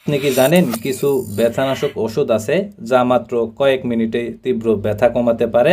আপনি কি জানেন কিছু ব্যথানাশক ওষুধ আছে যা মাত্র কয়েক মিনিটে তীব্র ব্যথা কমাতে পারে?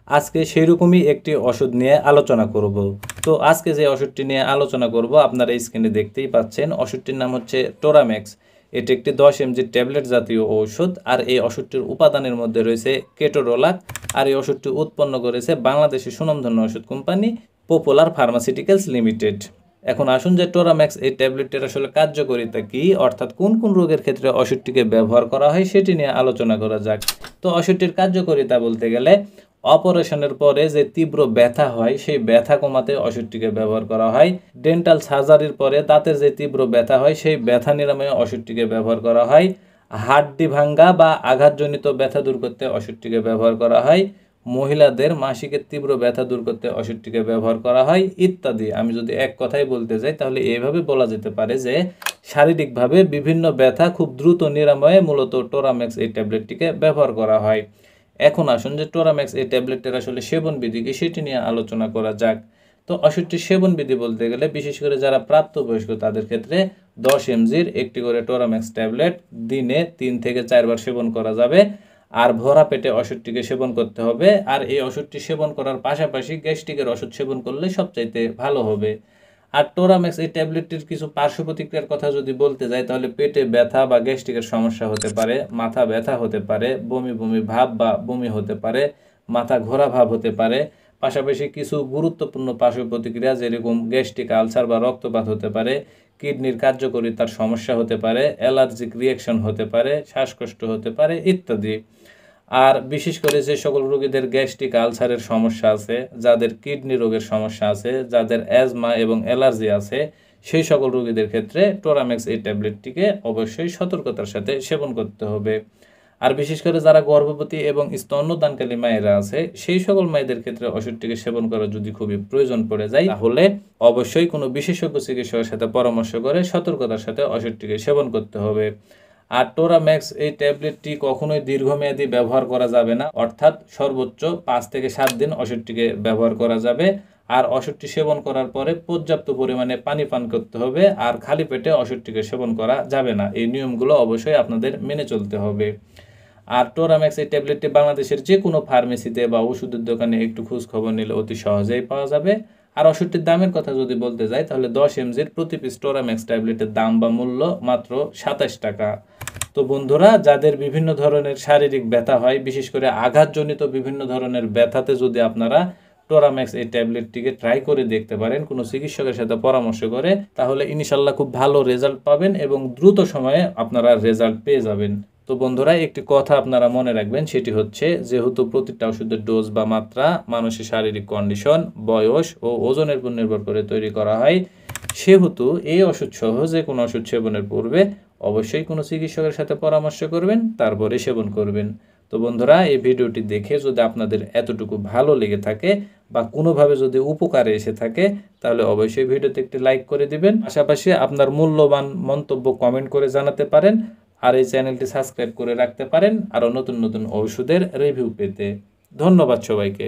আজকে সেইরকমই একটি ওষুধ নিয়ে আলোচনা করব। তো আজকে যে ওষুধটি নিয়ে আলোচনা করব আপনারা স্ক্রিনে দেখতেই পাচ্ছেন। ওষুধটির নাম হচ্ছে টোরাম্যাক্স। এটি একটি 10 mg ট্যাবলেট জাতীয় ঔষধ। আর এই ওষুধটির উপাদানের মধ্যে রয়েছে কেটোরোলাক। আর এই ওষুধটি উৎপন্ন করেছে বাংলাদেশের সুনামধন্য ওষুধ কোম্পানি পপুলার ফার্মাসিউটিক্যালস লিমিটেড। এখন আসুন যে টোরাম্যাক্স এই ট্যাবলেটটির আসলে কার্যকারিতা কি, অর্থাৎ কোন কোন রোগের ক্ষেত্রে ওষুধটিকে ব্যবহার করা হয় সেটি নিয়ে আলোচনা করা যাক। তো ওষুধটির কার্যকারিতা বলতে গেলে অপারেশনের পরে যে তীব্র ব্যথা হয় সেই ব্যথা কমাতে ওষুধটিকে ব্যবহার করা হয়। ডেন্টাল সার্জারির পরে দাঁতের যে তীব্র ব্যথা হয় সেই ব্যথা নিরাময়ে ওষুধটিকে ব্যবহার করা হয়। হাড্ডি ভাঙ্গা বা আঘাতজনিত ব্যথা দূর করতে ওষুধটিকে ব্যবহার করা হয়। মহিলাদের মাসিকের তীব্র ব্যথা দূর করতে ওষুধটিকে ব্যবহার করা হয় ইত্যাদি। আমি যদি এক কথায় বলতে যাই তাহলে এইভাবে বলা যেতে পারে যে শারীরিকভাবে বিভিন্ন ব্যথা খুব দ্রুত নিরাময়ে মূলত টোরাম্যাক্স এই ট্যাবলেটটিকে ব্যবহার করা হয়। এখন আসুন যে টোরাম্যাক্স এই ট্যাবলেটের আসলে সেবনবিধি কি সেটি নিয়ে আলোচনা করা যাক। তো ওষুধটির সেবনবিধি বলতে গেলে বিশেষ করে যারা প্রাপ্তবয়স্ক তাদের ক্ষেত্রে 10 mgর একটি করে টোরাম্যাক্স ট্যাবলেট দিনে 3 থেকে 4 বার সেবন করা যাবে। আর ভরা পেটে ওষুধটিকে সেবন করতে হবে। আর এই ওষুধটি সেবন করার পাশাপাশি গ্যাস্ট্রিকের ওষুধ সেবন করলে সবচাইতে ভালো হবে। আর টোরাম্যাক্স এই ট্যাবলেটটির কিছু পার্শ্ব প্রতিক্রিয়ার কথা যদি বলতে যাই তাহলে পেটে ব্যথা বা গ্যাস্ট্রিকের সমস্যা হতে পারে, মাথা ব্যথা হতে পারে, বমি বমি ভাব বা বমি হতে পারে, মাথা ঘোরা ভাব হতে পারে। পাশাপাশি কিছু গুরুত্বপূর্ণ পার্শ্ব প্রতিক্রিয়া যেরকম গ্যাস্ট্রিক আলসার বা রক্তপাত হতে পারে, কিডনির কার্যকারিতার সমস্যা হতে পারে, অ্যালার্জিক রিয়াকশন হতে পারে, শ্বাসকষ্ট হতে পারে ইত্যাদি। আর বিশেষ করে যে সকল রোগীদের গ্যাস্ট্রিক আলসারের সমস্যা আছে, যাদের কিডনি রোগের সমস্যা আছে, যাদের অ্যাজমা এবং অ্যালার্জি আছে, সেই সকল রোগীদের ক্ষেত্রে টোরাম্যাক্স এই ট্যাবলেটটিকে অবশ্যই সতর্কতার সাথে সেবন করতে হবে। আর বিশেষ করে যারা গর্ভবতী এবং স্তন্যদানকারী মায়েরা আছে সেই সকল মায়েদের ক্ষেত্রে ওষুধটিকে সেবন করা যদি খুবই প্রয়োজন পড়ে যায় তাহলে অবশ্যই কোনো বিশেষজ্ঞ চিকিৎসকের সাথে পরামর্শ করে সতর্কতার সাথে ওষুধটিকে সেবন করতে হবে। আর টোরাম্যাক্স এই ট্যাবলেটটি কখনোই দীর্ঘমেয়াদী ব্যবহার করা যাবে না, অর্থাৎ সর্বোচ্চ 5 থেকে 7 দিন ওষুধটিকে ব্যবহার করা যাবে। আর ওষুধটি সেবন করার পরে পর্যাপ্ত পরিমাণে পানি পান করতে হবে। আর খালি পেটে ওষুধটিকে সেবন করা যাবে না। এই নিয়মগুলো অবশ্যই আপনাদের মেনে চলতে হবে। আর টোরাম্যাক্স এই ট্যাবলেটটি বাংলাদেশের যে কোনো ফার্মেসিতে বা ওষুধের দোকানে একটু খোঁজ খবর নিলে অতি সহজেই পাওয়া যাবে। আর ওষুধটির দামের কথা যদি বলতে যাই তাহলে 10 mgর প্রতি পিস টোরাম্যাক্স ট্যাবলেটের দাম বা মূল্য মাত্র 27 টাকা। তো বন্ধুরা, যাদের বিভিন্ন ধরনের শারীরিক ব্যথা হয়, বিশেষ করে আঘাতজনিত বিভিন্ন ধরনের ব্যথাতে যদি আপনারা টোরাম্যাক্স এই ট্যাবলেটটিকে ট্রাই করে দেখতে পারেন কোনো চিকিৎসকের সাথে পরামর্শ করে, তাহলে ইনশাল্লাহ খুব ভালো রেজাল্ট পাবেন এবং দ্রুত সময়ে আপনারা রেজাল্ট পেয়ে যাবেন। তো বন্ধুরা, একটি কথা আপনারা মনে রাখবেন, সেটি হচ্ছে যেহেতু প্রতিটা ওষুধের ডোজ বা মাত্রা মানুষের শারীরিক কন্ডিশন, বয়স ও ওজনের উপর নির্ভর করে তৈরি করা হয়, সেহেতু এই ওষুধ সহ যে কোনো ওষুধ সেবনের পূর্বে অবশ্যই কোনো চিকিৎসকের সাথে পরামর্শ করবেন, তারপরে সেবন করবেন। তো বন্ধুরা, এই ভিডিওটি দেখে যদি আপনাদের এতটুকু ভালো লেগে থাকে বা কোনোভাবে যদি উপকারে এসে থাকে তাহলে অবশ্যই ভিডিওতে একটি লাইক করে দিবেন। পাশাপাশি আপনার মূল্যবান মন্তব্য কমেন্ট করে জানাতে পারেন। আর এই চ্যানেলটি সাবস্ক্রাইব করে রাখতে পারেন আরও নতুন নতুন ওষুধের রিভিউ পেতে। ধন্যবাদ সবাইকে।